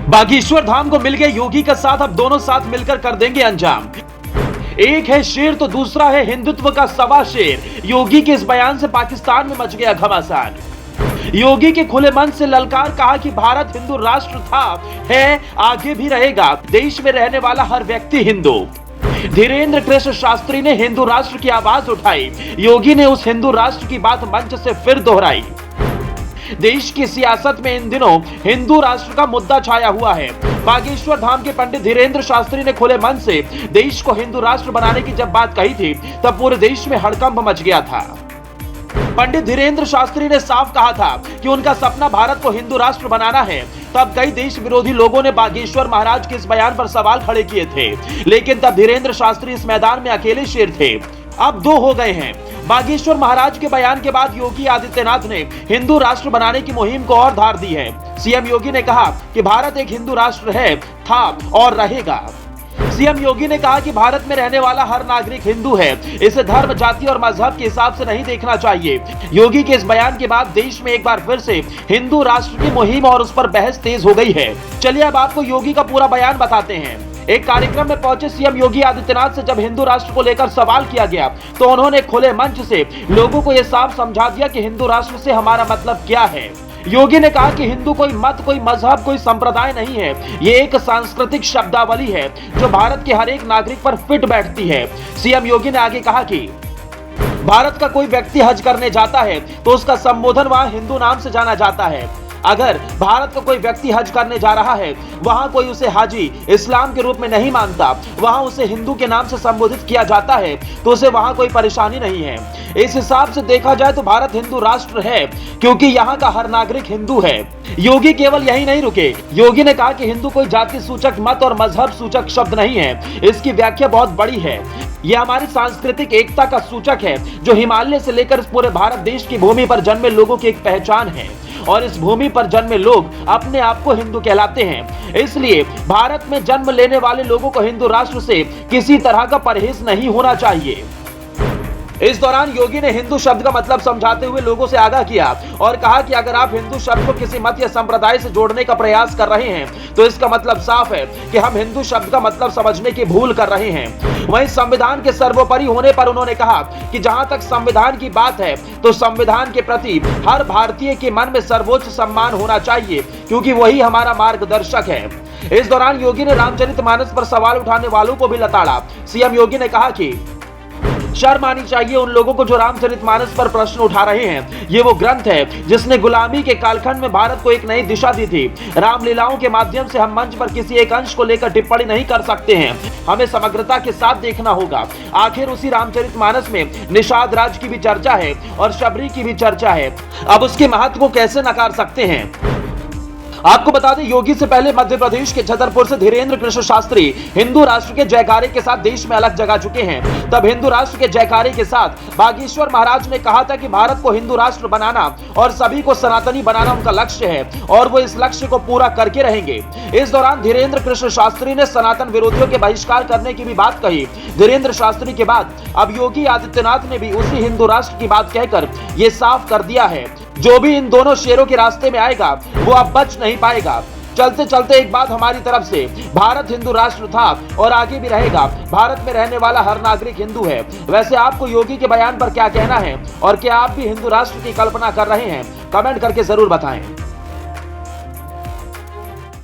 बागेश्वर धाम को मिल गए योगी का साथ, अब दोनों साथ मिलकर कर देंगे अंजाम। एक है शेर तो दूसरा है हिंदुत्व का सवा शेर। योगी के इस बयान से पाकिस्तान में मच गया घमासान। योगी के खुले मन से ललकार, कहा कि भारत हिंदू राष्ट्र था, है, आगे भी रहेगा। देश में रहने वाला हर व्यक्ति हिंदू। धीरेन्द्र कृष्ण शास्त्री ने हिंदू राष्ट्र की आवाज उठाई। योगी ने उस हिंदू राष्ट्र की बात मंच से फिर दोहराई। देश की सियासत में इन दिनों हिंदू राष्ट्र का मुद्दा छाया हुआ है। बागेश्वर धाम के पंडित धीरेन्द्र शास्त्री ने खुले मन से देश को हिंदू राष्ट्र बनाने की जब बात कही थी, तब पूरे देश में हड़कंप मच गया था। पंडित धीरेन्द्र शास्त्री ने साफ कहा था कि उनका सपना भारत को हिंदू राष्ट्र बनाना है। तब कई देश विरोधी लोगों ने बागेश्वर महाराज के इस बयान पर सवाल खड़े किए थे, लेकिन तब धीरेन्द्र शास्त्री इस मैदान में अकेले शेर थे। अब दो हो गए हैं। बागेश्वर महाराज के बयान के बाद योगी आदित्यनाथ ने हिंदू राष्ट्र बनाने की मुहिम को और धार दी है। सीएम योगी ने कहा कि भारत एक हिंदू राष्ट्र है, था और रहेगा। सीएम योगी ने कहा कि भारत में रहने वाला हर नागरिक हिंदू है। इसे धर्म, जाति और मजहब के हिसाब से नहीं देखना चाहिए। योगी के इस बयान के बाद देश में एक बार फिर से हिंदू राष्ट्र की मुहिम और उस पर बहस तेज हो गई है। चलिए अब आपको योगी का पूरा बयान बताते हैं। एक कार्यक्रम में पहुंचे सीएम योगी आदित्यनाथ से जब हिंदू राष्ट्र को लेकर सवाल किया गया, तो उन्होंने खुले मंच से लोगों को यह साफ समझा दिया कि हिंदू राष्ट्र से हमारा मतलब क्या है। योगी ने कहा कि हिंदू कोई मत, कोई मजहब, कोई संप्रदाय नहीं है। ये एक सांस्कृतिक शब्दावली है जो भारत के हर एक नागरिक पर फिट बैठती है। सीएम योगी ने आगे कहा कि भारत का कोई व्यक्ति हज करने जाता है तो उसका संबोधन वहां हिंदू नाम से जाना जाता है। अगर भारत का कोई व्यक्ति हज करने जा रहा है, वहां कोई उसे हाजी इस्लाम के रूप में नहीं मानता, वहां उसे हिंदू के नाम से संबोधित किया जाता है, तो उसे वहां कोई परेशानी नहीं है। इस हिसाब से देखा जाए तो भारत हिंदू राष्ट्र है, क्योंकि यहाँ का हर नागरिक हिंदू है। योगी केवल यही नहीं रुके। योगी ने कहा कि हिंदू कोई जाति सूचक, मत और मजहब सूचक शब्द नहीं है। इसकी व्याख्या बहुत बड़ी है। यह हमारी सांस्कृतिक एकता का सूचक है, जो हिमालय से लेकर पूरे भारत देश की भूमि पर जन्मे लोगों की एक पहचान है। और इस भूमि पर जन्मे लोग अपने आप को हिंदू कहलाते हैं। इसलिए भारत में जन्म लेने वाले लोगों को हिंदू राष्ट्र से किसी तरह का परहेज नहीं होना चाहिए। इस दौरान योगी ने हिंदू शब्द का मतलब समझाते हुए लोगों से आगाह किया और कहा कि अगर आप हिंदू शब्द को किसी मत या संप्रदाय से जोड़ने का प्रयास कर रहे हैं, तो इसका मतलब साफ है कि हम हिंदू शब्द का मतलब समझने की भूल कर रहे हैं। वहीं संविधान के सर्वोपरि होने पर उन्होंने कहा कि जहां तक संविधान की बात है, तो संविधान के प्रति हर भारतीय के मन में सर्वोच्च सम्मान होना चाहिए, क्योंकि वही हमारा मार्गदर्शक है। इस दौरान योगी ने रामचरितमानस पर सवाल उठाने वालों को भी लताड़ा। सीएम योगी ने कहा कि शर्म आनी चाहिए उन लोगों को जो रामचरितमानस पर प्रश्न उठा रहे हैं। ये वो ग्रंथ है जिसने गुलामी के कालखंड में भारत को एक नई दिशा दी थी। रामलीलाओं के माध्यम से हम मंच पर किसी एक अंश को लेकर टिप्पणी नहीं कर सकते हैं। हमें समग्रता के साथ देखना होगा। आखिर उसी रामचरितमानस में निषाद राज की भी चर्चा है और शबरी की भी चर्चा है। अब उसके महत्व को कैसे नकार सकते हैं। आपको बता दें, योगी से पहले मध्य प्रदेश के छतरपुर से धीरेन्द्र कृष्ण शास्त्री हिंदू राष्ट्र के जयकारे के साथ देश में अलग जगह चुके हैं। तब हिंदू राष्ट्र के जयकारे के साथ बागेश्वर महाराज ने कहा था कि भारत को हिंदू राष्ट्र बनाना और सभी को सनातनी बनाना उनका लक्ष्य है और वो इस लक्ष्य को पूरा करके रहेंगे। इस दौरान धीरेन्द्र कृष्ण शास्त्री ने सनातन विरोधियों के बहिष्कार करने की भी बात कही। धीरेन्द्र शास्त्री के बाद अब योगी आदित्यनाथ ने भी उसी हिंदू राष्ट्र की बात कहकर ये साफ कर दिया है, जो भी इन दोनों शेरों के रास्ते में आएगा वो अब बच नहीं पाएगा। चलते चलते एक बात हमारी तरफ से, भारत हिंदू राष्ट्र था और आगे भी रहेगा। भारत में रहने वाला हर नागरिक हिंदू है। वैसे आपको योगी के बयान पर क्या कहना है और क्या आप भी हिंदू राष्ट्र की कल्पना कर रहे हैं? कमेंट करके जरूर बताएं।